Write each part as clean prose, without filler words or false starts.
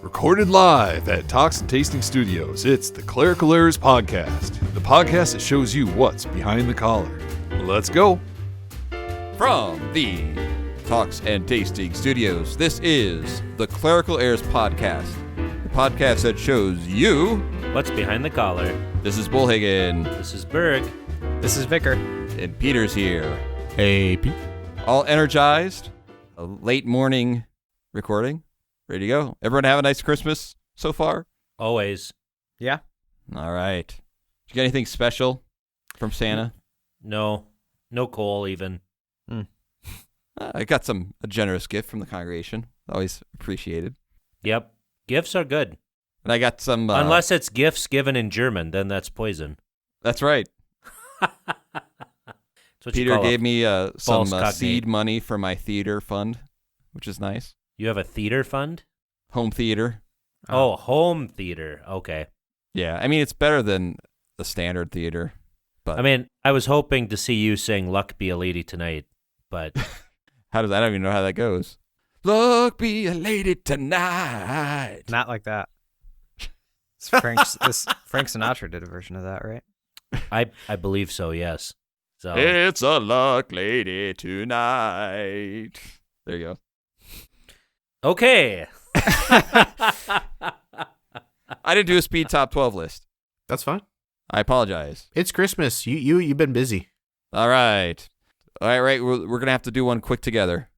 Recorded live at Talks and Tasting Studios, it's the Clerical Errors Podcast, the podcast that shows you what's behind the collar. Let's go! From the Talks and Tasting Studios, this is the Clerical Errors Podcast, the podcast that shows you what's behind the collar. This is Bullhagen. This is Berg. This is Vicar. And Peter's here. Hey, Pete. All energized. A late morning recording. Ready to go. Everyone have a nice Christmas so far? Always. Yeah. All right. Did you get anything special from Santa? No coal even. I got a generous gift from the congregation. Always appreciated. Yep. Gifts are good. And I got some... Unless it's gifts given in German, then that's poison. That's right. That's Peter gave me some cognate. seed money for my theater fund, which is nice. You have a theater fund? Home theater. Oh, home theater. Okay. Yeah, I mean, it's better than the standard theater. But I mean, I was hoping to see you sing Luck Be a Lady Tonight, but... I don't even know how that goes. Luck be a lady tonight. Not like that. Frank Sinatra did a version of that, right? I believe so, yes. So It's a luck lady tonight. There you go. Okay. I didn't do a speed top 12 list. That's fine. I apologize. It's Christmas. You've been busy. All right. We're going to have to do one quick together.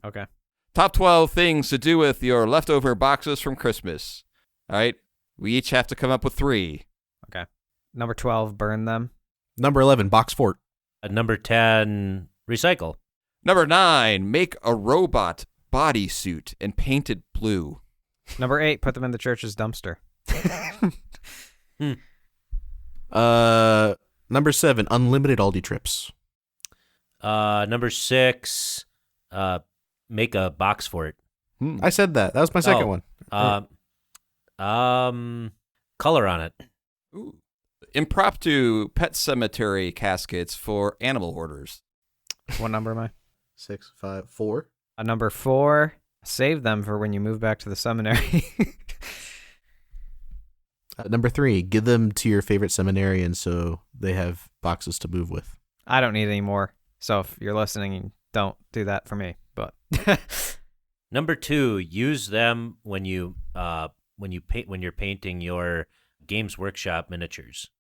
Okay. Top 12 things to do with your leftover boxes from Christmas. All right. We each have to come up with 3. Okay. Number 12, burn them. Number 11, box fort. Number 10, recycle. Number 9, make a robot bodysuit and paint it blue. Number 8, put them in the church's dumpster. Number 7, unlimited Aldi trips. Number 6, make a box fort. I said that. That was my second one. Color on it. Ooh. Impromptu pet cemetery caskets for animal hoarders. What number am I? 6, 5, 4. Number 4, save them for when you move back to the seminary. Number 3, give them to your favorite seminarian so they have boxes to move with. I don't need any more. So if you're listening, don't do that for me. But Number 2, use them when you're painting your Games Workshop miniatures.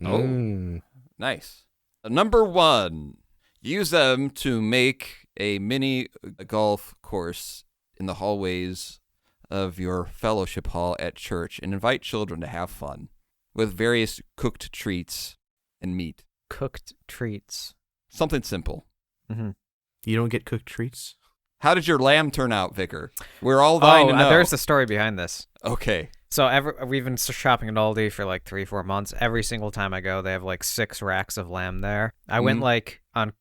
Oh, nice. Number 1, use them to make a mini golf course in the hallways of your fellowship hall at church and invite children to have fun with various cooked treats and meat. Cooked treats. Something simple. Mm-hmm. You don't get cooked treats? How did your lamb turn out, Vicar? We're all dying to know. There's a story behind this. Okay. So we've been shopping at Aldi for like 3-4 months. Every single time I go, they have like 6 racks of lamb there. I went like on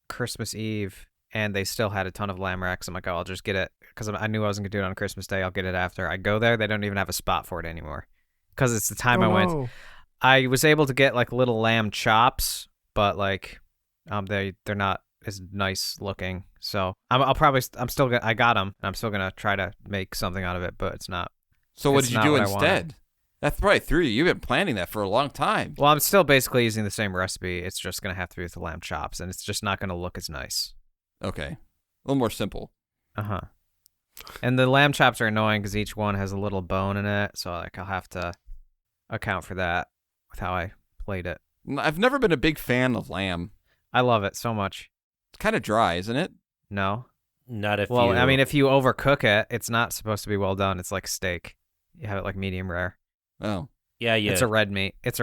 Christmas Eve, and they still had a ton of lamb racks. I'm like, oh, I'll just get it because I knew I wasn't going to do it on Christmas Day. I'll get it after. I go there. They don't even have a spot for it anymore because it's the time I went. No. I was able to get like little lamb chops, but like they're not as nice looking. So I got them, and I'm still going to try to make something out of it, but it's not. So what It's did you not do what I instead? That's probably through you. You've been planning that for a long time. Well, I'm still basically using the same recipe. It's just going to have to be with the lamb chops, and it's just not going to look as nice. Okay. A little more simple. Uh-huh. And the lamb chops are annoying because each one has a little bone in it, so like I'll have to account for that with how I played it. I've never been a big fan of lamb. I love it so much. It's kind of dry, isn't it? No? Not if Well, you... I mean, if you overcook it, it's not supposed to be well done. It's like steak. You have it like medium rare. Oh. Yeah. It's a red meat. It's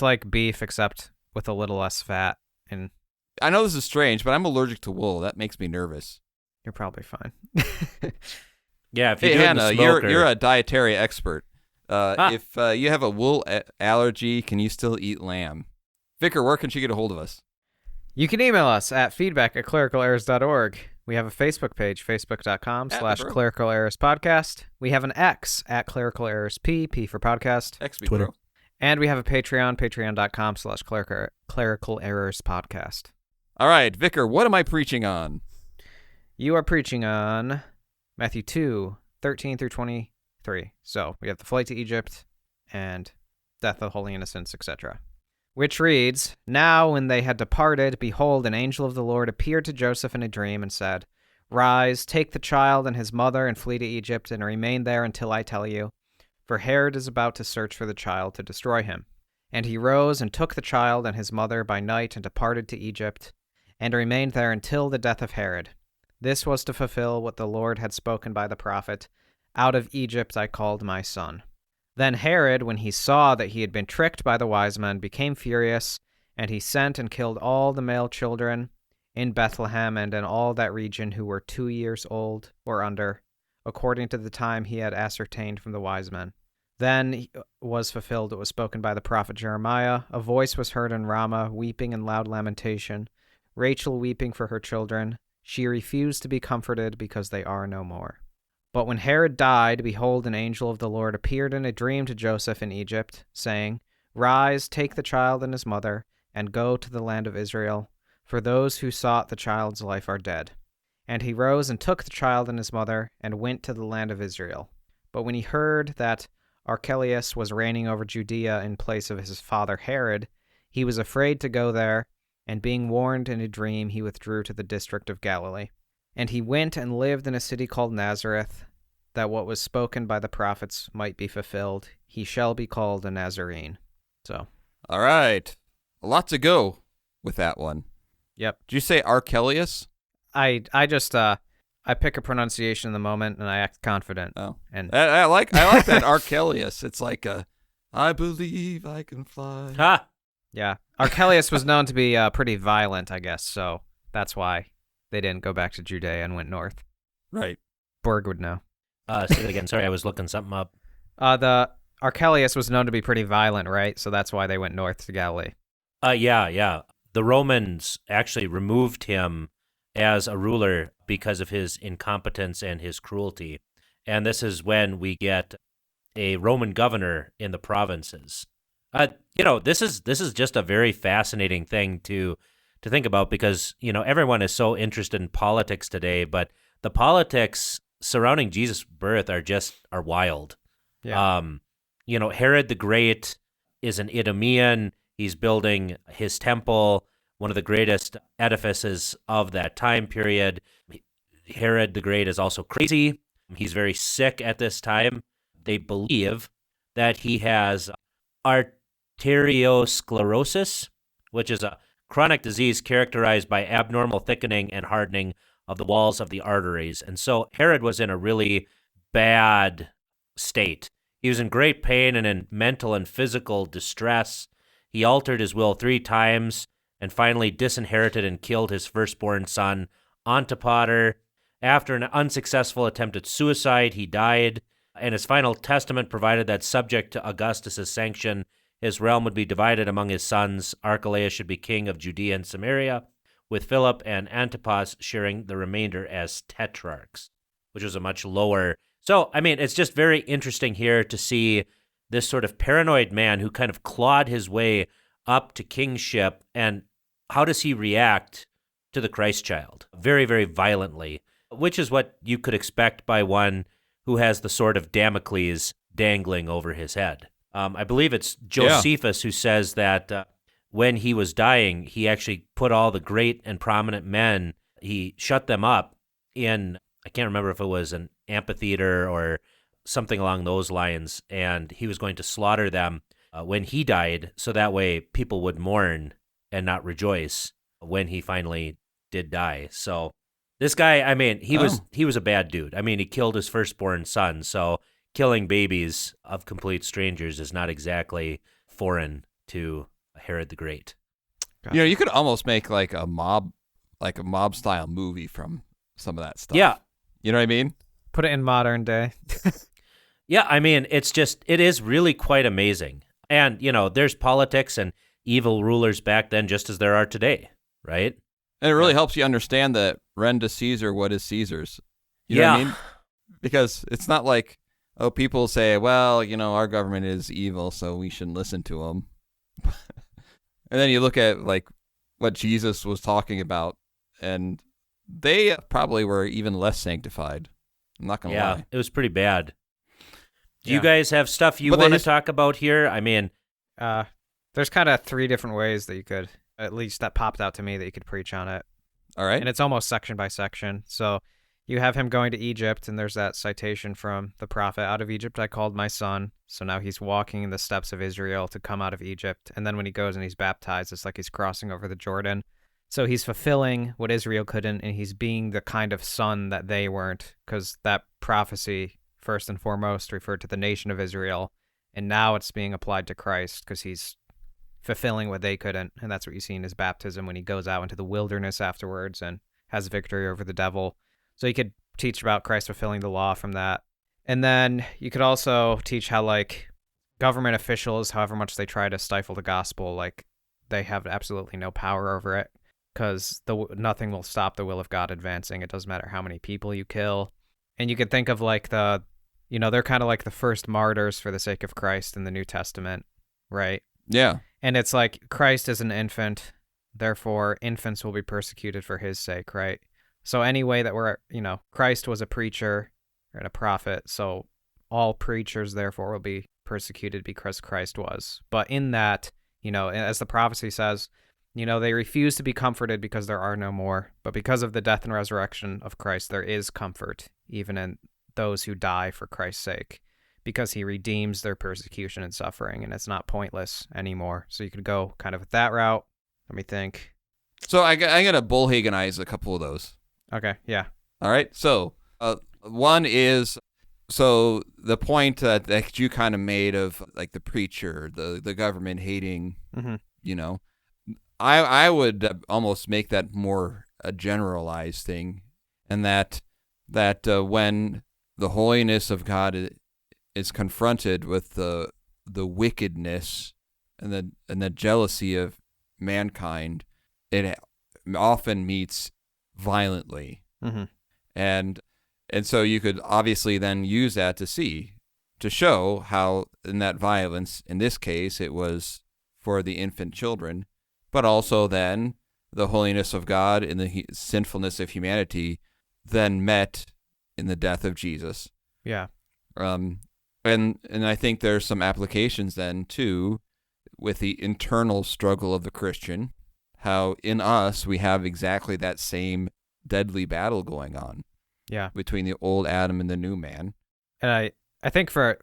like beef except with a little less fat, and I know this is strange, but I'm allergic to wool. That makes me nervous. you're probably fine. Yeah, if you Hey, do it in Hannah, the smoker, you're a dietary expert. If you have a wool allergy, can you still eat lamb? Vicar, where can she get a hold of us? You can email us at feedback@clericalerrors.org. We have a Facebook page, facebook.com/clericalerrorspodcast. We have an X at clericalerrorspP, P for podcast. XB Twitter. Pro. And we have a Patreon, patreon.com/clericalerrorspodcast. All right, Vicar, what am I preaching on? You are preaching on Matthew 2, 13 through 20, 3. So we have the flight to Egypt and death of holy innocents, etc. Which reads, "Now when they had departed, behold, an angel of the Lord appeared to Joseph in a dream and said, 'Rise, take the child and his mother and flee to Egypt and remain there until I tell you, for Herod is about to search for the child to destroy him.' And he rose and took the child and his mother by night and departed to Egypt and remained there until the death of Herod. This was to fulfill what the Lord had spoken by the prophet, 'Out of Egypt I called my son.' Then Herod, when he saw that he had been tricked by the wise men, became furious, and he sent and killed all the male children in Bethlehem and in all that region who were 2 years old or under, according to the time he had ascertained from the wise men. Then was fulfilled what was spoken by the prophet Jeremiah. A voice was heard in Ramah, weeping and loud lamentation, Rachel weeping for her children. She refused to be comforted because they are no more. But when Herod died, behold, an angel of the Lord appeared in a dream to Joseph in Egypt, saying, 'Rise, take the child and his mother, and go to the land of Israel, for those who sought the child's life are dead.' And he rose and took the child and his mother, and went to the land of Israel. But when he heard that Archelaus was reigning over Judea in place of his father Herod, he was afraid to go there, and being warned in a dream, he withdrew to the district of Galilee. And he went and lived in a city called Nazareth, that what was spoken by the prophets might be fulfilled. He shall be called a Nazarene." So, All right. A lot to go with that one. yep. Did you say Archelaus? I just I pick a pronunciation in the moment and I act confident. Oh, And I like that Archelaus. It's like I believe I can fly. Ha! yeah, Archelaus was known to be pretty violent, I guess. So that's why they didn't go back to Judea and went north. Right. Borg would know. Say it again. Sorry, I was looking something up. The Archelaus was known to be pretty violent, right? So that's why they went north to Galilee. Yeah. The Romans actually removed him as a ruler because of his incompetence and his cruelty. And this is when we get a Roman governor in the provinces. This is just a very fascinating thing to think about because, everyone is so interested in politics today, but the politics surrounding Jesus' birth are wild. Yeah. Herod the Great is an Idumean. He's building his temple, one of the greatest edifices of that time period. Herod the Great is also crazy. He's very sick at this time. They believe that he has arteriosclerosis, which is a chronic disease characterized by abnormal thickening and hardening of the walls of the arteries. And so Herod was in a really bad state. He was in great pain and in mental and physical distress. He altered his will 3 times and finally disinherited and killed his firstborn son, Antipater. After an unsuccessful attempt at suicide, he died, and his final testament provided that subject to Augustus's sanction, his realm would be divided among his sons. Archelaus should be king of Judea and Samaria, with Philip and Antipas sharing the remainder as tetrarchs, which was a much lower. So, it's just very interesting here to see this sort of paranoid man who kind of clawed his way up to kingship, and how does he react to the Christ child? Very, very violently, which is what you could expect by one who has the sword of Damocles dangling over his head. I believe it's Josephus who says that when he was dying, he actually put all the great and prominent men, he shut them up in, I can't remember if it was an amphitheater or something along those lines, and he was going to slaughter them when he died, so that way people would mourn and not rejoice when he finally did die. So this guy, he was a bad dude. He killed his firstborn son, so killing babies of complete strangers is not exactly foreign to Herod the Great. Gotcha. You could almost make like a mob style movie from some of that stuff. Yeah. You know what I mean? Put it in modern day. Yeah, it is really quite amazing. And, there's politics and evil rulers back then just as there are today, right? And it really helps you understand that rend to Caesar what is Caesar's. You know what I mean? Because it's not like, people say, well, our government is evil, so we shouldn't listen to them. And then you look at like what Jesus was talking about, and they probably were even less sanctified. I'm not going to lie. It was pretty bad. Do you guys have stuff you But want to his- talk about here? I mean, There's kind of 3 different ways that you could, at least that popped out to me, that you could preach on it. All right. And it's almost section by section. So you have him going to Egypt, and there's that citation from the prophet, "Out of Egypt I called my son." So now he's walking in the steps of Israel to come out of Egypt. And then when he goes and he's baptized, it's like he's crossing over the Jordan. So he's fulfilling what Israel couldn't, and he's being the kind of son that they weren't, because that prophecy, first and foremost, referred to the nation of Israel. And now it's being applied to Christ because he's fulfilling what they couldn't. And that's what you see in his baptism when he goes out into the wilderness afterwards and has victory over the devil. So you could teach about Christ fulfilling the law from that. And then you could also teach how, like, government officials, however much they try to stifle the gospel, like, they have absolutely no power over it, because nothing will stop the will of God advancing. It doesn't matter how many people you kill. And you could think of, like, they're kind of like the first martyrs for the sake of Christ in the New Testament, right? Yeah. And it's like Christ is an infant, therefore infants will be persecuted for his sake, right? So any way that Christ was a preacher and a prophet, so all preachers therefore will be persecuted because Christ was. But in that, as the prophecy says, they refuse to be comforted because there are no more. But because of the death and resurrection of Christ, there is comfort, even in those who die for Christ's sake, because he redeems their persecution and suffering, and it's not pointless anymore. So you could go kind of with that route. Let me think. So I'm going to Bullhagenize a couple of those. Okay, yeah. All right. So one is, so the point that you kind of made of, like, the preacher, the government hating, Mm-hmm. I would almost make that more a generalized thing, and that when the holiness of God is confronted with the wickedness and the jealousy of mankind, it often meets violently. Mm-hmm. And so you could obviously then use that to show how in that violence, in this case, it was for the infant children, but also then the holiness of God and the sinfulness of humanity then met in the death of Jesus. Yeah. And I think there's some applications then too with the internal struggle of the Christian, how in us we have exactly that same deadly battle going on. Yeah. Between the old Adam and the new man. And I think for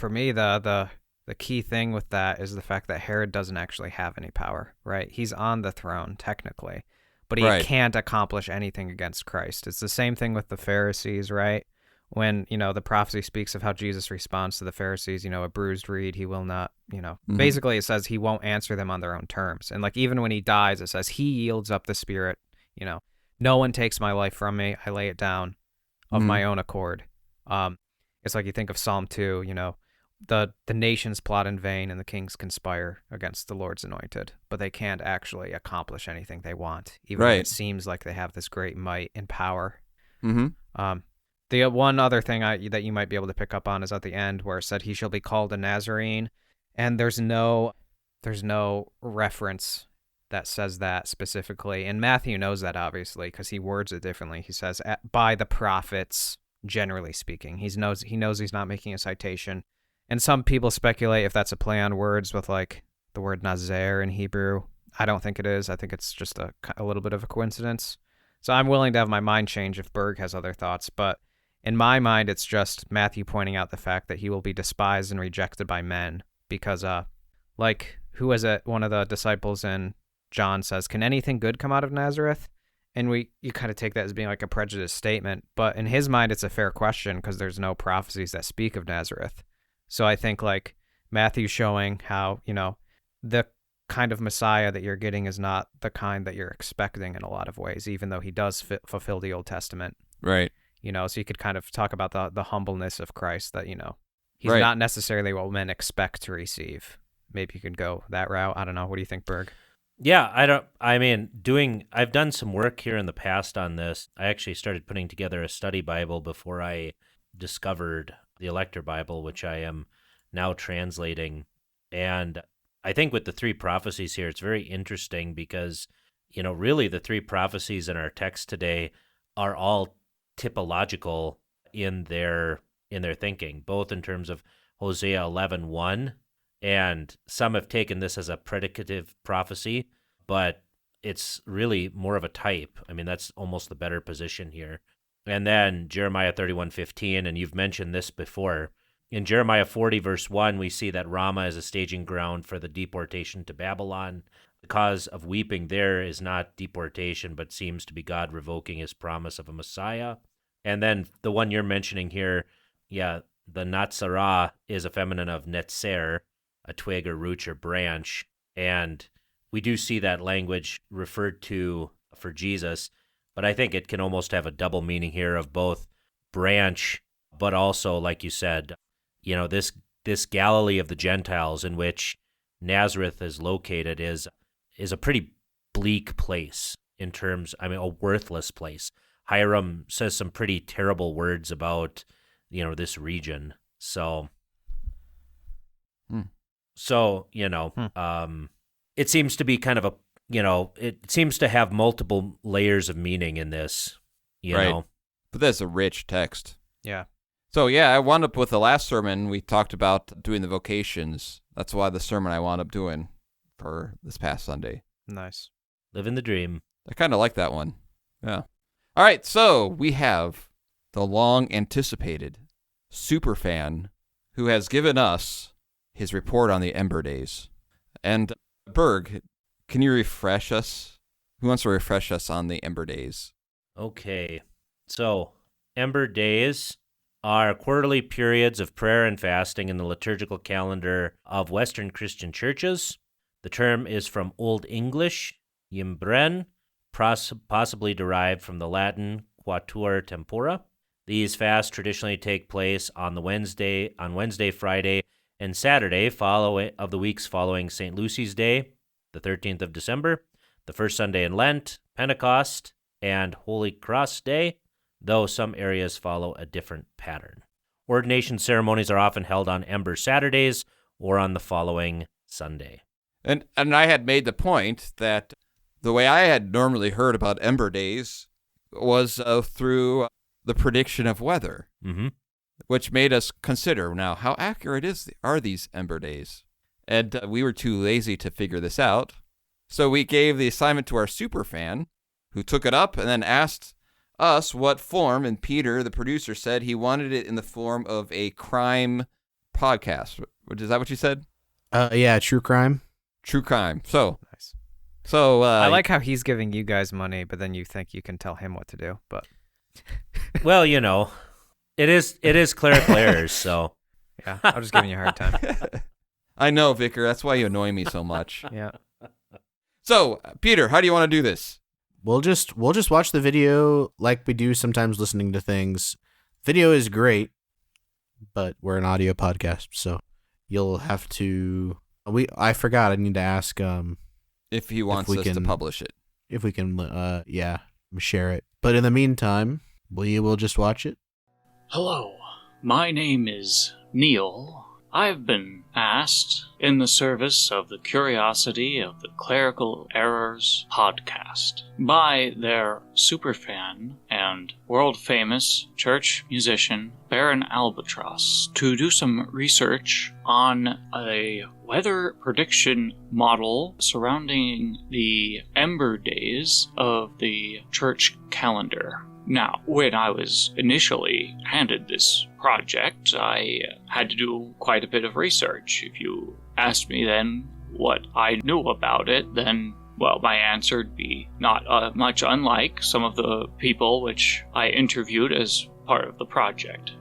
me the key thing with that is the fact that Herod doesn't actually have any power, right? He's on the throne technically, but he can't accomplish anything against Christ. It's the same thing with the Pharisees, right? When, the prophecy speaks of how Jesus responds to the Pharisees, a bruised reed, he will not, basically it says he won't answer them on their own terms. And, like, even when he dies, it says he yields up the spirit, no one takes my life from me. I lay it down of my own accord. It's like you think of Psalm 2, the nations plot in vain and the kings conspire against the Lord's anointed, but they can't actually accomplish anything they want, even if it seems like they have this great might and power. Mm-hmm. The one other thing that you might be able to pick up on is at the end where it said he shall be called a Nazarene, and there's no reference that says that specifically. And Matthew knows that, obviously, because he words it differently. He says, by the prophets, generally speaking. He knows he's not making a citation. And some people speculate if that's a play on words with, like, the word Nazar in Hebrew. I don't think it is. I think it's just a little bit of a coincidence. So I'm willing to have my mind change if Berg has other thoughts. But in my mind, it's just Matthew pointing out the fact that he will be despised and rejected by men. Because, who is it? One of the disciples in John says, "Can anything good come out of Nazareth?" And you kind of take that as being like a prejudiced statement, but in his mind it's a fair question because there's no prophecies that speak of Nazareth. So I think, like, Matthew's showing how, the kind of Messiah that you're getting is not the kind that you're expecting in a lot of ways, even though he does fulfill the Old Testament. Right. So you could kind of talk about the humbleness of Christ, that, he's not necessarily what men expect to receive. Maybe you could go that route. I don't know. What do you think, Berg? Yeah, I've done some work here in the past on this. I actually started putting together a study Bible before I discovered the Elector Bible, which I am now translating. And I think with the 3 prophecies here, it's very interesting because, really the 3 prophecies in our text today are all typological in their in their thinking, both in terms of Hosea 11:1, and some have taken this as a predicative prophecy, but it's really more of a type. I mean, that's almost the better position here. And then Jeremiah 31:15, and you've mentioned this before. In Jeremiah 40, verse 1, we see that Ramah is a staging ground for the deportation to Babylon. The cause of weeping there is not deportation, but seems to be God revoking his promise of a Messiah. And then the one you're mentioning here, the Natsarah is a feminine of Netzer, a twig or root or branch. And we do see that language referred to for Jesus, but I think it can almost have a double meaning here of both branch, but also, like you said, this Galilee of the Gentiles in which Nazareth is located is a pretty bleak place in terms, a worthless place. Hiram says some pretty terrible words about, this region. So, it seems to be kind of it seems to have multiple layers of meaning in this, you know. But that's a rich text. Yeah. So, I wound up with the last sermon. We talked about doing the vocations. That's why the sermon I wound up doing for this past Sunday. Nice. Living the dream. I kind of like that one. Yeah. All right, so we have the long-anticipated Superfan who has given us his report on the Ember Days. And Berg, can you refresh us? Who wants to refresh us on the Ember Days? Okay. So, Ember Days are quarterly periods of prayer and fasting in the liturgical calendar of Western Christian churches. The term is from Old English, yimbren, possibly derived from the Latin quatuor tempora. These fasts traditionally take place on Wednesday, Friday, and Saturday of the weeks following St. Lucy's Day, the 13th of December, the first Sunday in Lent, Pentecost, and Holy Cross Day, though some areas follow a different pattern. Ordination ceremonies are often held on Ember Saturdays or on the following Sunday. And I had made the point that the way I had normally heard about Ember Days was through the prediction of weather, which made us consider, now, how accurate are these Ember Days? And we were too lazy to figure this out, so we gave the assignment to our Superfan, who took it up and then asked us what form, and Peter, the producer, said he wanted it in the form of a crime podcast. Is that what you said? Yeah, true crime. True crime. So, Nice. So I like how he's giving you guys money, but then you think you can tell him what to do. But well, it is clerical errors, so yeah, I'm just giving you a hard time. I know, Vicar. That's why you annoy me so much. Yeah. So, Peter, how do you want to do this? We'll just watch the video like we do sometimes listening to things. Video is great, but we're an audio podcast, so you'll have to. I forgot. I need to ask If he wants us to publish it. If we can, share it. But in the meantime, we will just watch it. Hello, my name is Neil. I've been asked, in the service of the curiosity of the Clerical Errors podcast, by their superfan and world-famous church musician BaronAlbatross, to do some research on a weather prediction model surrounding the Ember Days of the church calendar. Now, when I was initially handed this project, I had to do quite a bit of research. If you asked me then what I knew about it, then, well, my answer would be not much unlike some of the people which I interviewed as part of the project.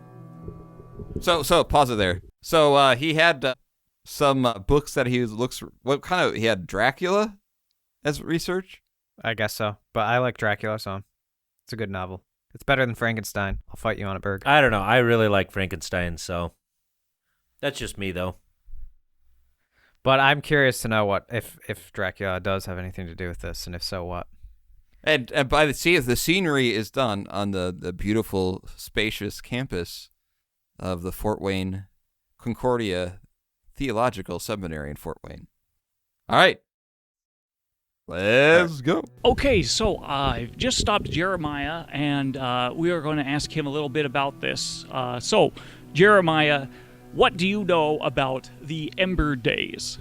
So pause it there. So he had some books that he he had Dracula as research? I guess so. But I like Dracula, so it's a good novel. It's better than Frankenstein. I'll fight you on it, Berg. I don't know. I really like Frankenstein, so that's just me, though. But I'm curious to know what if Dracula does have anything to do with this, and if so, what? And by the scenery is done on the beautiful, spacious campus of the Fort Wayne Concordia Theological Seminary in Fort Wayne. All right. Let's go. Okay, so I've just stopped Jeremiah, and we are going to ask him a little bit about this. So, Jeremiah, what do you know about the Ember Days?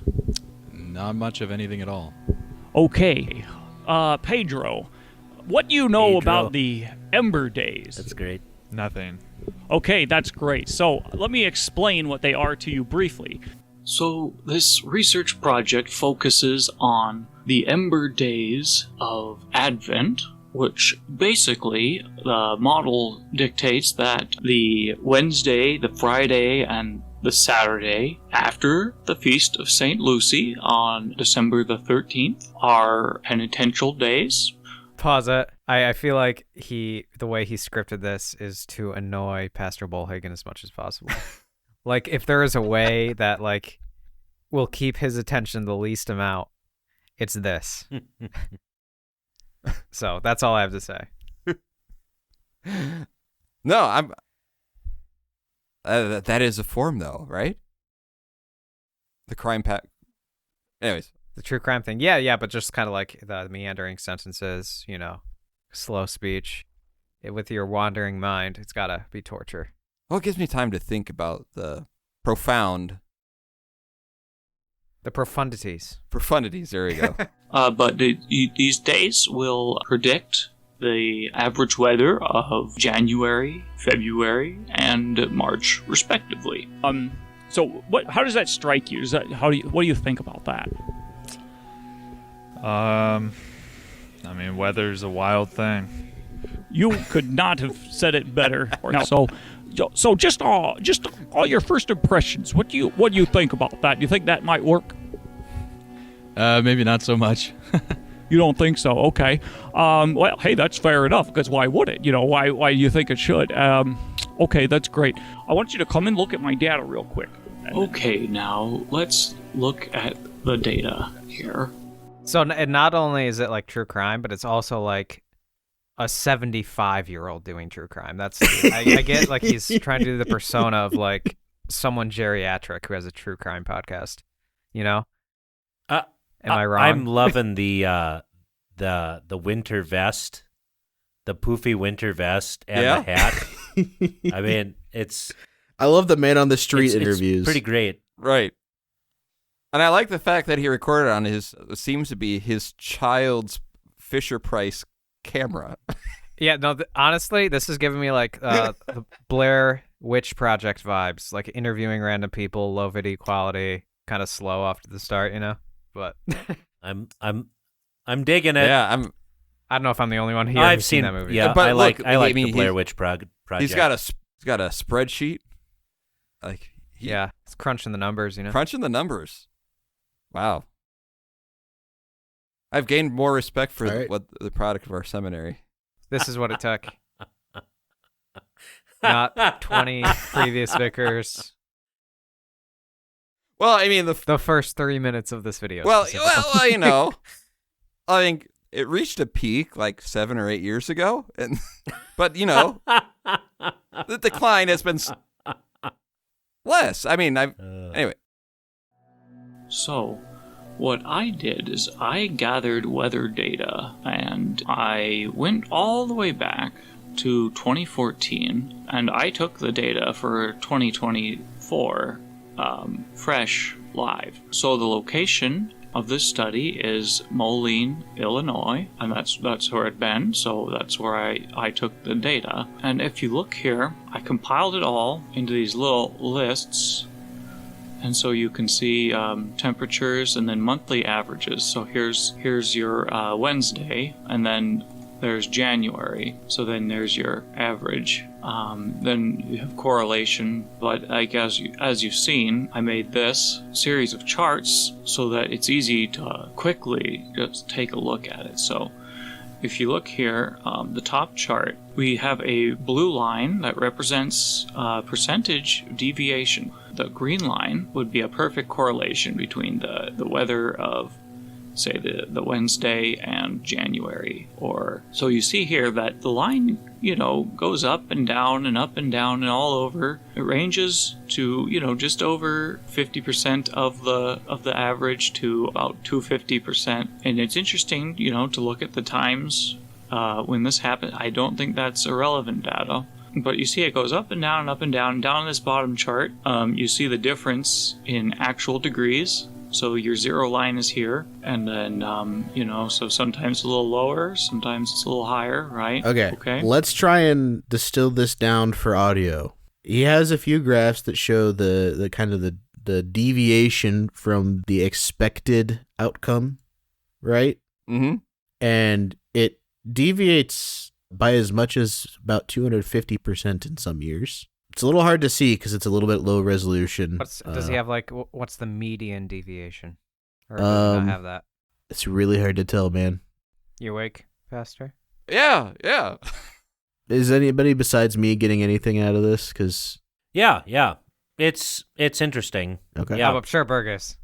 Not much of anything at all. Okay, Pedro, what do you know about the Ember Days? That's great. Nothing. Okay, that's great. So, let me explain what they are to you briefly. So, this research project focuses on the Ember Days of Advent, which basically the model dictates that the Wednesday, the Friday, and the Saturday after the Feast of St. Lucy on December the 13th are penitential days. Pause it. I feel like the way he scripted this is to annoy Pastor Bullhagen as much as possible. Like, if there is a way that, like, will keep his attention the least amount, it's this. So, that's all I have to say. No, I'm... that is a form, though, right? The crime pack... Anyways. The true crime thing. Yeah, but just kind of like the meandering sentences, you know, slow speech. With your wandering mind, it's got to be torture. Well, it gives me time to think about the profound... The profundities. Profundities, there we go. But these days will predict the average weather of January, February, and March, respectively. So how does that strike you? What do you think about that? I mean, weather's a wild thing. You could not have said it better. No. So just all your first impressions. What do you think about that? Do you think that might work? Maybe not so much. You don't think so? Okay. Well, hey, that's fair enough. Because why would it? You know, why do you think it should? Okay, that's great. I want you to come and look at my data real quick. Okay, now let's look at the data here. So not only is it like true crime, but it's also like a 75-year-old doing true crime. That's I get like he's trying to do the persona of like someone geriatric who has a true crime podcast. You know? Am I wrong? I'm loving the winter vest, the poofy winter vest and the hat. I mean, I love the man on the street interviews. It's pretty great. Right. And I like the fact that he recorded on seems to be his child's Fisher-Price camera. Yeah, no, honestly, this is giving me like the Blair Witch Project vibes, like interviewing random people, low video quality, kind of slow off to the start, you know? But I'm digging it. Yeah, I don't know if I'm the only one here I've who's seen that movie. Yeah, but I like I mean, the Blair Witch Project. He's got a spreadsheet. Like it's crunching the numbers, you know. Crunching the numbers. Wow. I've gained more respect for the product of our seminary. This is what it took. Not 20 previous vicars. Well, I mean, the first 3 minutes of this video. Well, you know, I think it reached a peak like 7 or 8 years ago, but you know, the decline has been less. I mean, anyway. So, what I did is I gathered weather data and I went all the way back to 2014 and I took the data for 2024 fresh live. So the location of this study is Moline, Illinois, and that's where it'd been, so that's where I took the data. And if you look here, I compiled it all into these little lists. And so you can see temperatures and then monthly averages. So here's your Wednesday, and then there's January. So then there's your average. Then you have correlation. But I guess as you've seen, I made this series of charts so that it's easy to quickly just take a look at it. So if you look here, the top chart, we have a blue line that represents percentage deviation. The green line would be a perfect correlation between the weather of say the Wednesday and January. Or so you see here that the line, goes up and down and up and down and all over. It ranges to, just over 50% of the average to about 250%. And it's interesting, to look at the times when this happened. I don't think that's irrelevant data. But you see it goes up and down and up and down. Down in this bottom chart, you see the difference in actual degrees. So your 0 line is here, and then, so sometimes a little lower, sometimes it's a little higher, right? Okay. Let's try and distill this down for audio. He has a few graphs that show the kind of the deviation from the expected outcome, right? Mm-hmm. And it deviates by as much as about 250% in some years. It's a little hard to see because it's a little bit low resolution. Does he have what's the median deviation? Or does he not have that? It's really hard to tell, man. You awake, Pastor? Yeah. Is anybody besides me getting anything out of this? Because Yeah. It's interesting. Okay. Yeah. I'm sure Burgess.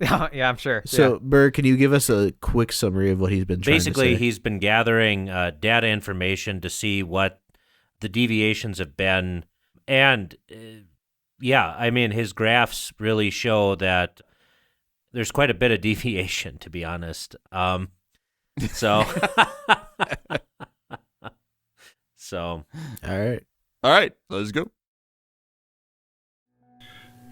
Yeah, I'm sure. So, Berg, can you give us a quick summary of what he's been trying to say? Basically, he's been gathering data information to see what the deviations have been. And, his graphs really show that there's quite a bit of deviation, to be honest. So, All right, let's go.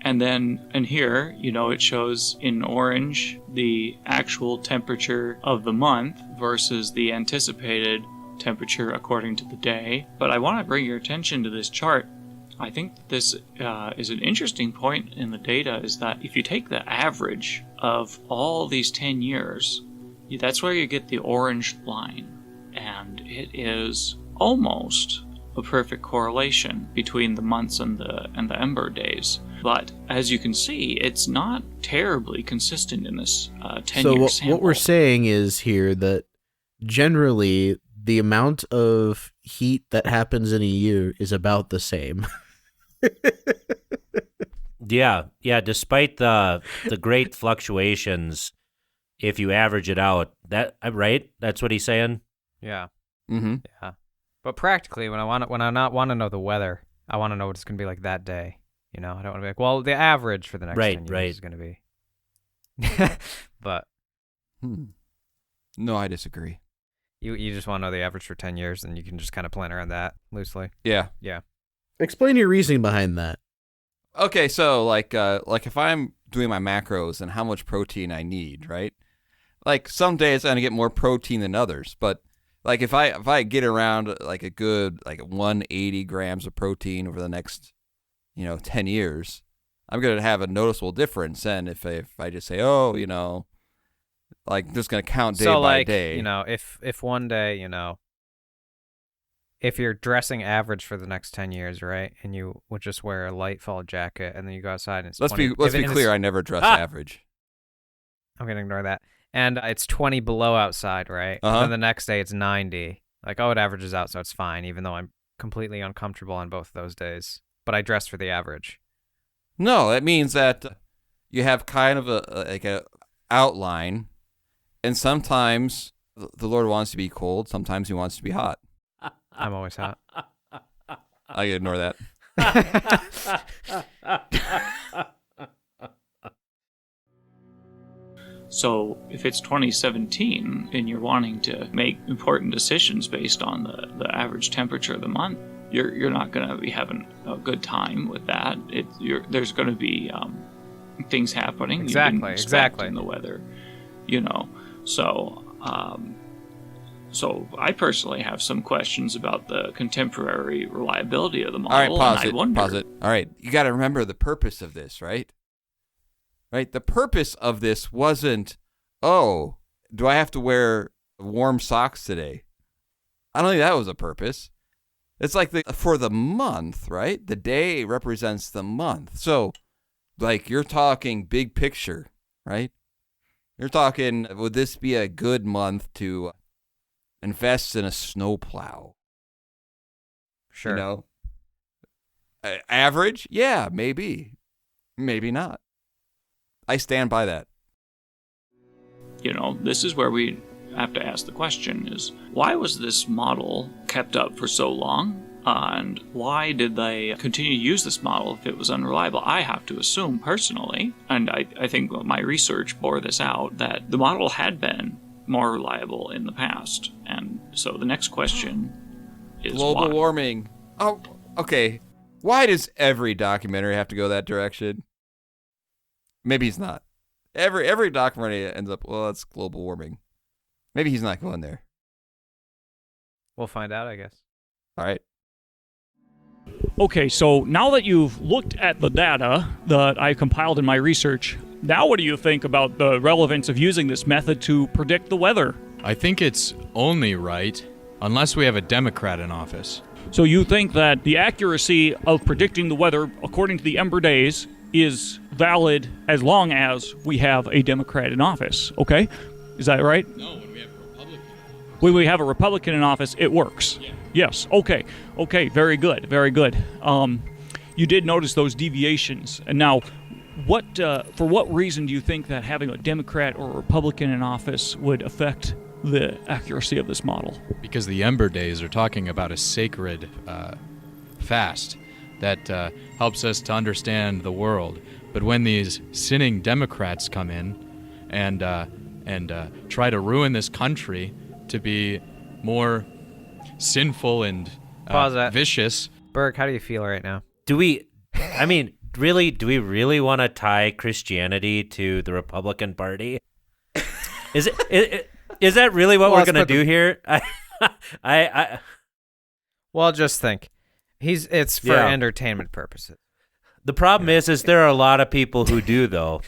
And then, and here, it shows in orange the actual temperature of the month versus the anticipated temperature according to the day. But I want to bring your attention to this chart. I think this is an interesting point in the data, is that if you take the average of all these 10 years, that's where you get the orange line. And it is almost a perfect correlation between the months and the Ember Days. But as you can see, it's not terribly consistent in this 10-year sample. So what we're saying is here that generally the amount of heat that happens in a year is about the same. yeah. Despite the great fluctuations, if you average it out, right? That's what he's saying. Yeah. Mm-hmm. Yeah. But practically, when I not want to know the weather, I want to know what it's going to be like that day. I don't want to be like, well, the average for the next 10 years is going to be. But No, I disagree. You just want to know the average for 10 years, and you can just kind of plan around that loosely. Yeah. Explain your reasoning behind that. Okay, so like if I'm doing my macros and how much protein I need, right? Like some days I'm gonna get more protein than others, but like if I get around like a good 180 grams of protein over the next 10 years, I'm gonna have a noticeable difference. And if I just say, just gonna count day by day. If one day, if you're dressing average for the next 10 years, right, and you would just wear a light fall jacket, and then you go outside and it's let's 20, be clear, I never dress average. I'm gonna ignore that. And it's 20 below outside, right? Uh-huh. And then the next day it's 90. It averages out, so it's fine, even though I'm completely uncomfortable on both of those days. But I dress for the average. No, that means that you have kind of a outline, and sometimes the Lord wants to be cold, sometimes he wants to be hot. I'm always hot. I can ignore that. So if it's 2017 and you're wanting to make important decisions based on the average temperature of the month, you're not going to be having a good time with that. There's going to be things happening exactly you didn't expect in the weather, So I personally have some questions about the contemporary reliability of the model. All right, pause it. All right, you got to remember the purpose of this, right? Right? The purpose of this wasn't, do I have to wear warm socks today? I don't think that was a purpose. It's like for the month, right? The day represents the month. So, you're talking big picture, right? You're talking, would this be a good month to invest in a snowplow? Sure. Average? Yeah, maybe. Maybe not. I stand by that. this is where we have to ask the question is, why was this model kept up for so long? And why did they continue to use this model if it was unreliable? I have to assume personally, and I think my research bore this out, that the model had been more reliable in the past. And so the next question is global why? warming. Oh, okay. Why does every documentary have to go that direction? Maybe he's not. Every documentary ends up, well, it's global warming. Maybe he's not going there. We'll find out, I guess. All right. Okay, so now that you've looked at the data that I compiled in my research, now what do you think about the relevance of using this method to predict the weather? I think it's only right unless we have a Democrat in office. So you think that the accuracy of predicting the weather, according to the Ember Days, is valid as long as we have a Democrat in office, okay? Is that right? No, when we have a Republican. When we have a Republican in office, it works. Yeah. Yes. Okay. Very good. Very good. You did notice those deviations. And now, for what reason do you think that having a Democrat or a Republican in office would affect the accuracy of this model? Because the Ember Days are talking about a sacred fast that helps us to understand the world. But when these sinning Democrats come in and try to ruin this country to be more sinful and Pause that. vicious. Berg, how do you feel right now? Do we really want to tie Christianity to the Republican Party? Is that really what we're going to do here? Well, just think. It's for entertainment purposes. The problem is there are a lot of people who do, though,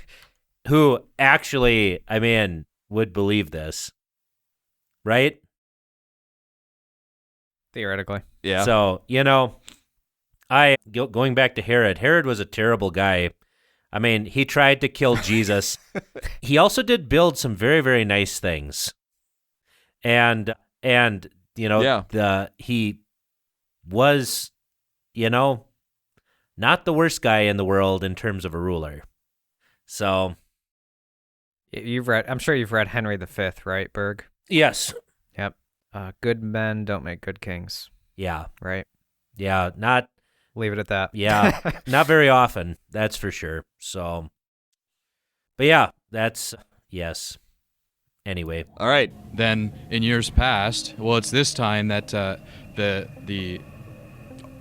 who actually, would believe this. Right? Theoretically. Yeah. So, going back to Herod was a terrible guy. He tried to kill Jesus. He also did build some very, very nice things. And he was, not the worst guy in the world in terms of a ruler. So I'm sure you've read Henry V, right, Berg? yes. Yep. Good men don't make good kings, Yeah. right? Yeah. Not Leave it at that. Yeah, not very often, that's for sure. So, but yeah, yes. Anyway. All right. Then in years past, well, it's this time that the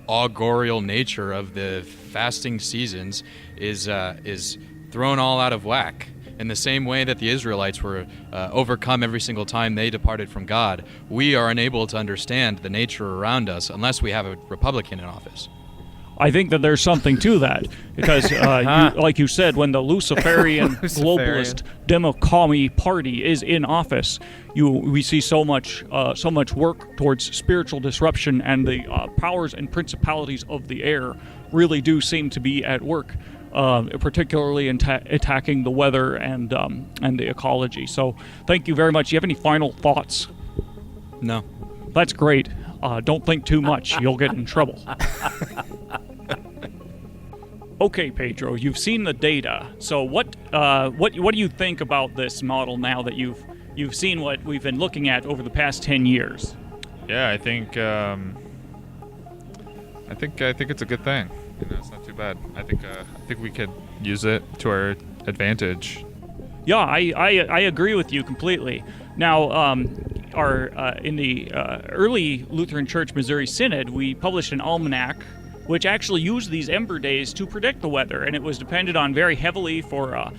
augurial nature of the fasting seasons is thrown all out of whack. In the same way that the Israelites were overcome every single time they departed from God, we are unable to understand the nature around us unless we have a Republican in office. I think that there's something to that because, like you said, when the Luciferian globalist Demo-Commie party is in office, we see so much work towards spiritual disruption, and the powers and principalities of the air really do seem to be at work, particularly in attacking the weather and the ecology. So, thank you very much. Do you have any final thoughts? No. That's great. Don't think too much. You'll get in trouble. Okay, Pedro, you've seen the data. So what do you think about this model now that you've seen what we've been looking at over the past 10 years? Yeah, I think it's a good thing. It's not too bad. I think we could use it to our advantage. Yeah, I agree with you completely. Now, in the early Lutheran Church Missouri Synod, we published an almanac which actually used these Ember Days to predict the weather, and it was depended on very heavily for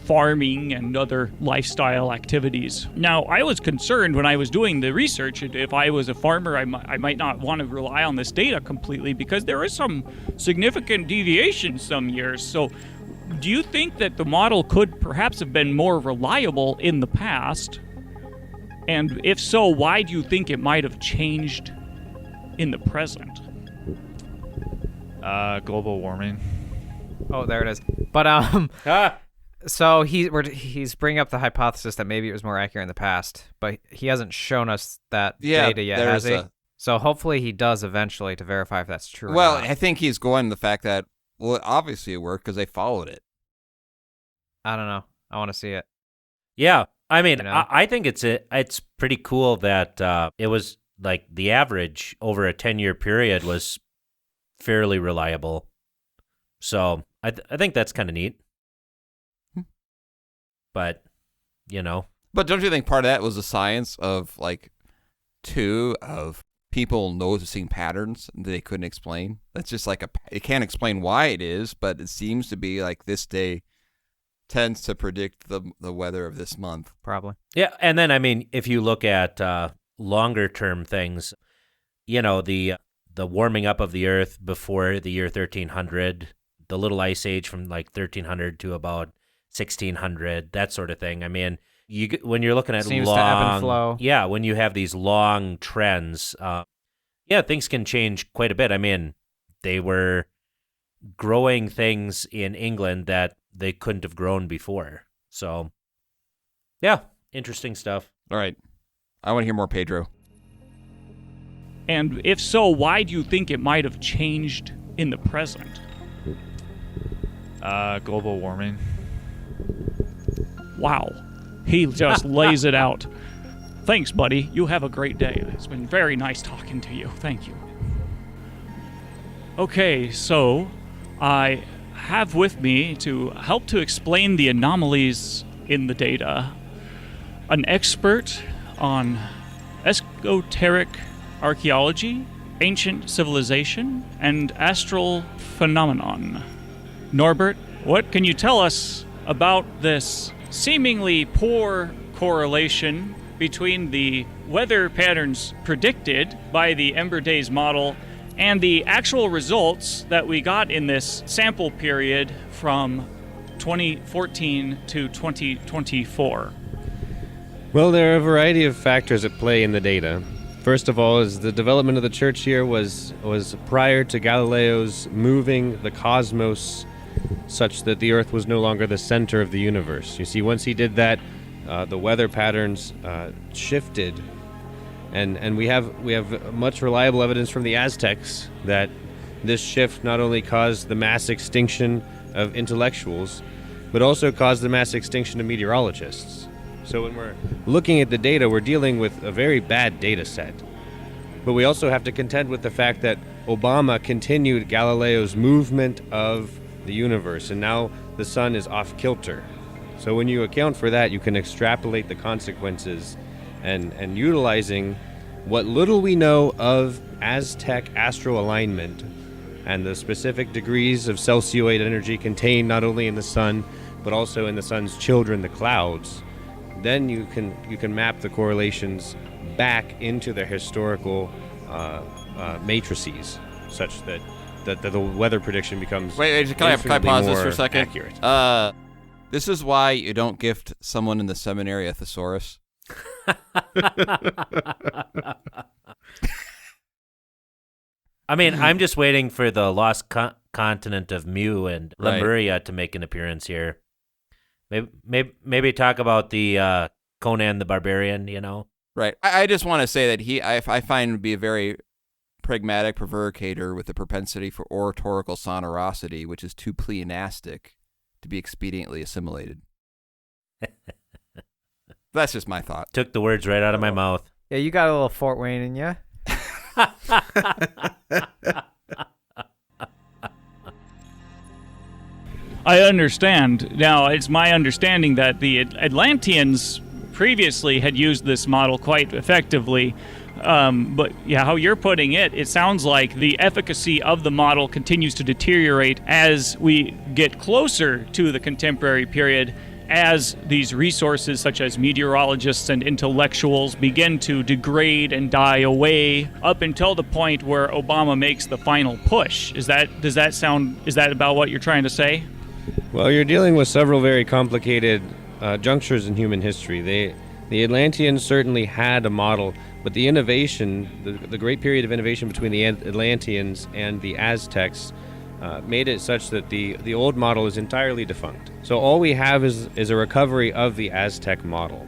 farming and other lifestyle activities. Now, I was concerned when I was doing the research, if I was a farmer, I might not want to rely on this data completely because there is some significant deviation some years. So, do you think that the model could perhaps have been more reliable in the past? And if so, why do you think it might have changed in the present? Global warming. Oh, there it is. But so he's bringing up the hypothesis that maybe it was more accurate in the past, but he hasn't shown us that data yet, has he? So hopefully he does eventually to verify if that's true. Well, or not. I think he's going to the fact that obviously it worked because they followed it. I don't know. I want to see it. Yeah, I mean, You know? I think it's pretty cool that it was like the average over a 10-year period was fairly reliable. So I think that's kind of neat. But, you know. But don't you think part of that was the science of, like, of people noticing patterns that they couldn't explain? That's just like it can't explain why it is, but it seems to be like this day tends to predict the weather of this month. Probably. Yeah, and then, I mean, if you look at longer-term things, you know, the warming up of the Earth before the year 1300, the Little Ice Age from, like, 1300 to about 1600, that sort of thing. I mean, when you're looking at Seems long, to ebb and flow. Yeah, when you have these long trends, things can change quite a bit. I mean, they were growing things in England that they couldn't have grown before. So, yeah, interesting stuff. All right. I want to hear more, Pedro. And if so, why do you think it might have changed in the present? Global warming. Wow. He just lays it out. Thanks, buddy. You have a great day. It's been very nice talking to you. Thank you. Okay, so I have with me to help to explain the anomalies in the data an expert on esoteric archaeology, ancient civilization, and astral phenomenon. Norbert, what can you tell us about this seemingly poor correlation between the weather patterns predicted by the Ember Days model and the actual results that we got in this sample period from 2014 to 2024? Well, there are a variety of factors at play in the data. First of all, is the development of the church here was prior to Galileo's moving the cosmos such that the Earth was no longer the center of the universe. You see, once he did that, the weather patterns shifted, and we have much reliable evidence from the Aztecs that this shift not only caused the mass extinction of intellectuals, but also caused the mass extinction of meteorologists. So when we're looking at the data, we're dealing with a very bad data set. But we also have to contend with the fact that Obama continued Galileo's movement of the universe, and now the sun is off kilter. So when you account for that, you can extrapolate the consequences, and utilizing what little we know of Aztec astral alignment and the specific degrees of Celsioid energy contained not only in the sun, but also in the sun's children, the clouds, then you can map the correlations back into their historical matrices, such that the weather prediction becomes Wait, can I pause this for a second? Accurate. This is why you don't gift someone in the seminary a thesaurus. I mean, I'm just waiting for the lost continent of Mu and Lemuria to make an appearance here. Maybe talk about the Conan the Barbarian, you know? Right. I just want to say that I find him to be a very pragmatic prevaricator with a propensity for oratorical sonorosity, which is too pleonastic to be expediently assimilated. That's just my thought. Took the words right out of my mouth. Yeah, you got a little Fort Wayne in you. I understand. Now, it's my understanding that the Atlanteans previously had used this model quite effectively. But yeah, how you're putting it, it sounds like the efficacy of the model continues to deteriorate as we get closer to the contemporary period, as these resources such as meteorologists and intellectuals begin to degrade and die away up until the point where Obama makes the final push. Is that about what you're trying to say? Well, you're dealing with several very complicated junctures in human history. The Atlanteans certainly had a model, but the innovation, the great period of innovation between the Atlanteans and the Aztecs made it such that the old model is entirely defunct. So all we have is a recovery of the Aztec model.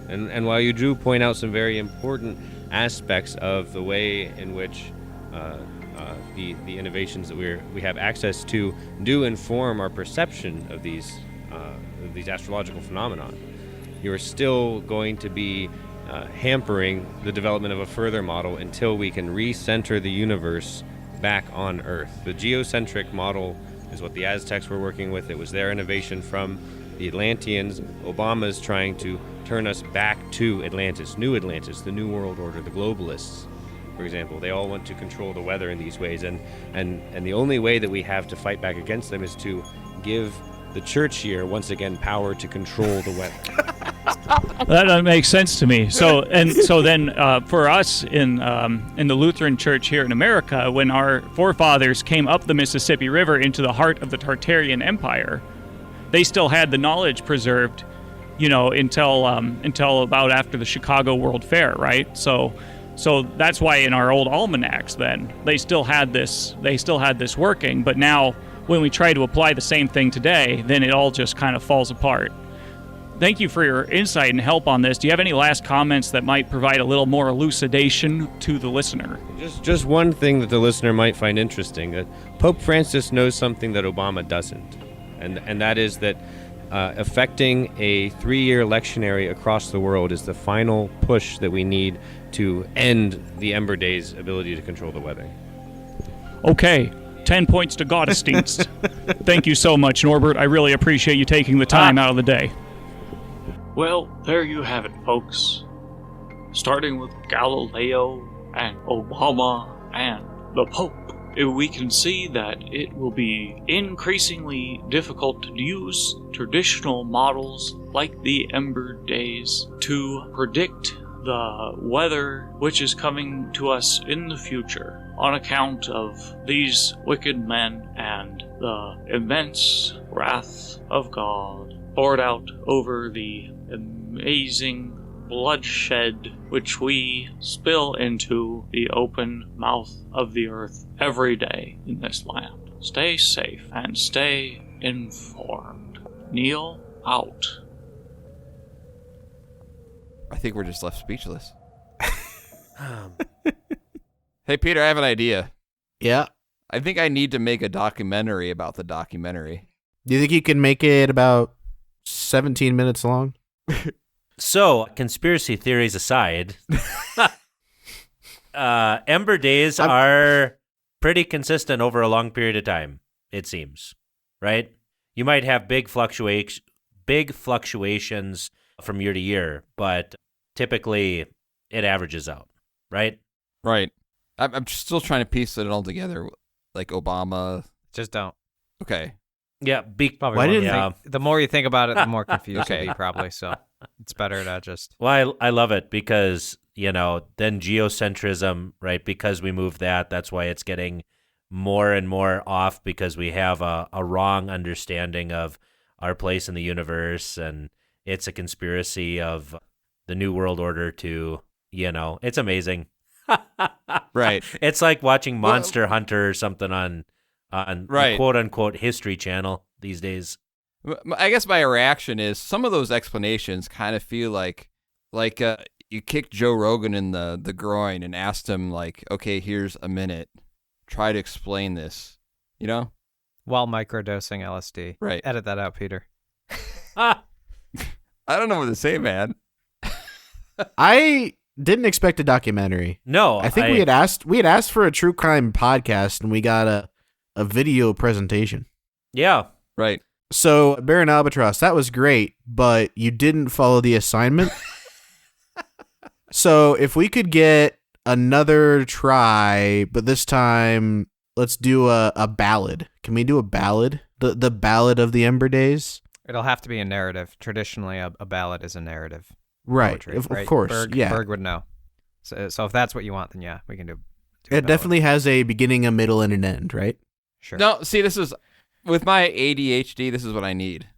And while you do point out some very important aspects of the way in which the innovations that we have access to do inform our perception of these astrological phenomena, you're still going to be hampering the development of a further model until we can recenter the universe back on Earth. The geocentric model is what the Aztecs were working with. It was their innovation from the Atlanteans. Obama's trying to turn us back to Atlantis, the New World Order, the globalists, for example. They all want to control the weather in these ways, and the only way that we have to fight back against them is to give the church year once again power to control the weather. That makes sense to me. So then for us in the Lutheran Church here in America, when our forefathers came up the Mississippi River into the heart of the Tartarian Empire, they still had the knowledge preserved, until about after the Chicago World Fair, right? So that's why in our old almanacs, then they still had this working. But now, when we try to apply the same thing today, then it all just kind of falls apart. Thank you for your insight and help on this. Do you have any last comments that might provide a little more elucidation to the listener? Just one thing that the listener might find interesting, that Pope Francis knows something that Obama doesn't, and that is that effecting a 3-year lectionary across the world is the final push that we need to end the Ember Days' ability to control the weather. Okay. 10 points to Gottesdienst. Thank you so much, Norbert. I really appreciate you taking the time out of the day. Well, there you have it, folks. Starting with Galileo and Obama and the Pope, we can see that it will be increasingly difficult to use traditional models like the Ember Days to predict the weather which is coming to us in the future on account of these wicked men and the immense wrath of God poured out over the amazing bloodshed which we spill into the open mouth of the earth every day in this land. Stay safe and stay informed. Neil, out. I think we're just left speechless. Hey, Peter, I have an idea. Yeah. I think I need to make a documentary about the documentary. Do you think you can make it about 17 minutes long? So, conspiracy theories aside, Ember Days are pretty consistent over a long period of time, it seems, right? You might have big fluctuations from year to year, but typically it averages out, right? Right. I'm still trying to piece it all together, like Obama. Just don't. Okay. Yeah, Probably Why won't didn't think- the more you think about it, the more confused Okay. you'll be, probably. So it's better to just. Well, I love it because, then geocentrism, right? Because we moved that's why it's getting more and more off, because we have a wrong understanding of our place in the universe, and it's a conspiracy of the New World Order to, it's amazing. Right. It's like watching Monster Hunter or something on Right. the quote-unquote History Channel these days. I guess my reaction is some of those explanations kind of feel like you kicked Joe Rogan in the groin and asked him, like, okay, here's a minute. Try to explain this, While microdosing LSD. Right. Edit that out, Peter. I don't know what to say, man. I didn't expect a documentary. No, I think we had asked for a true crime podcast, and we got a video presentation. Yeah. Right. So, BaronAlbatross, that was great, but you didn't follow the assignment. So, if we could get another try, but this time let's do a ballad. Can we do a ballad? The ballad of the Ember Days? It'll have to be a narrative. Traditionally, a ballad is a narrative. Right. Poetry, Of right? course. Berg, yeah. Berg would know. So if that's what you want, then yeah, we can do a It ballad. definitely has a beginning, a middle, and an end, right? Sure. No, see, this is with my ADHD. This is what I need.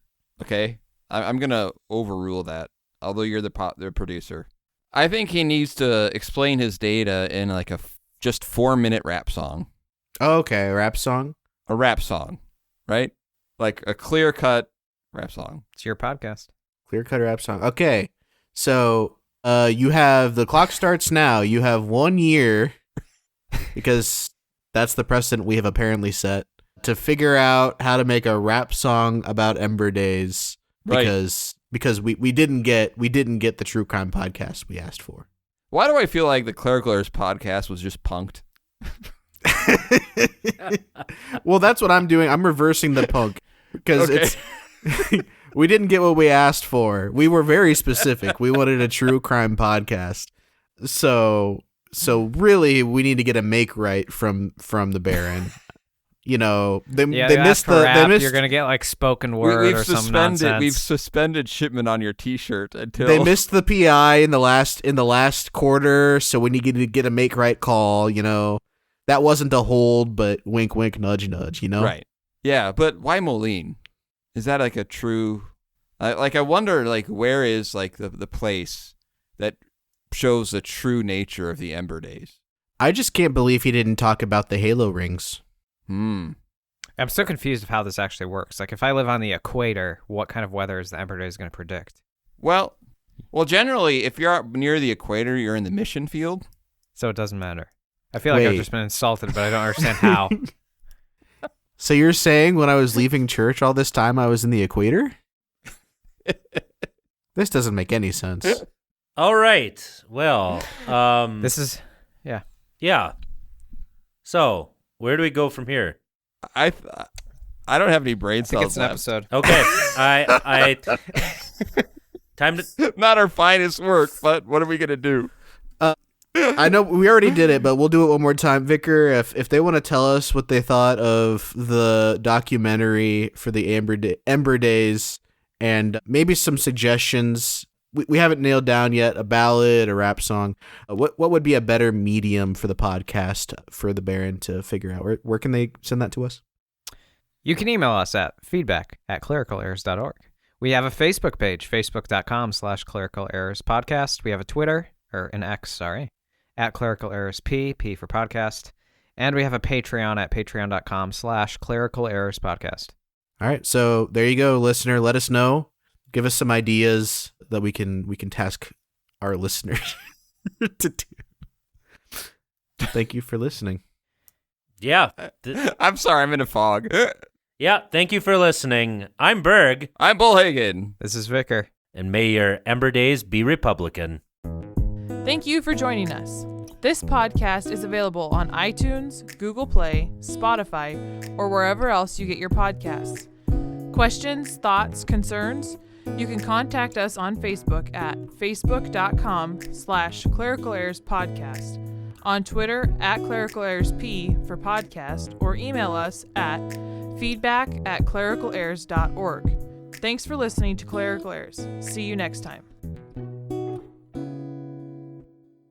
Okay, I'm gonna overrule that. Although you're the producer, I think he needs to explain his data in like a just 4-minute rap song. Okay, rap song. A rap song, right? Like a clear-cut rap song. It's your podcast. Clear cut rap song. Okay, so you have the clock starts now. You have 1 year because that's the precedent we have apparently set to figure out how to make a rap song about Ember Days. Right. Because because we didn't get the true crime podcast we asked for. Why do I feel like the Clerical Errors podcast was just punked? Well, that's what I'm doing. I'm reversing the punk because it's we didn't get what we asked for. We were very specific. We wanted a true crime podcast. So really, we need to get a make right from the Baron. You know, they missed You're gonna get like spoken word or some nonsense. We've suspended shipment on your T-shirt until they missed the PI in the last quarter. So we need to get a make right call. You know, that wasn't a hold, but wink, wink, nudge, nudge. You know, right? Yeah, but why Moline? Is that like a true? I wonder, like, where is like the place that shows the true nature of the Ember Days? I just can't believe he didn't talk about the Halo rings. I'm so confused of how this actually works. Like, if I live on the equator, what kind of weather is the Ember Days going to predict? Well, generally, if you're near the equator, you're in the mission field. So it doesn't matter. I feel like I've just been insulted, but I don't understand how. So you're saying when I was leaving church all this time, I was in the equator? This doesn't make any sense. All right. Well, this is, yeah. Yeah. So, where do we go from here? I don't have any brain cells. I think it's an left. episode. Okay. I time to not our finest work, but what are we gonna do? I know we already did it, but we'll do it one more time. Vicar, if they want to tell us what they thought of the documentary for the Ember Days, and maybe some suggestions. We haven't nailed down yet a ballad, a rap song. What would be a better medium for the podcast for the Baron to figure out? Where can they send that to us? You can email us at feedback@clericalerrors.org. We have a Facebook page, facebook.com/clericalerrorspodcast. We have a Twitter, or an X, sorry, @clericalerrorsp, P for podcast. And we have a Patreon at patreon.com/clericalerrorspodcast. All right, so there you go, listener. Let us know. Give us some ideas that we can task our listeners to do. Thank you for listening. Yeah. I'm sorry, I'm in a fog. Yeah, thank you for listening. I'm Berg. I'm Bullhagen. This is Vicar. And may your Ember Days be Republican. Thank you for joining us. This podcast is available on iTunes, Google Play, Spotify, or wherever else you get your podcasts. Questions, thoughts, concerns? You can contact us on Facebook at facebook.com/clericalerrorspodcast, on Twitter @clericalerrorsp for podcast, or email us at feedback@clericalerrors.org. Thanks for listening to Clerical Errors. See you next time.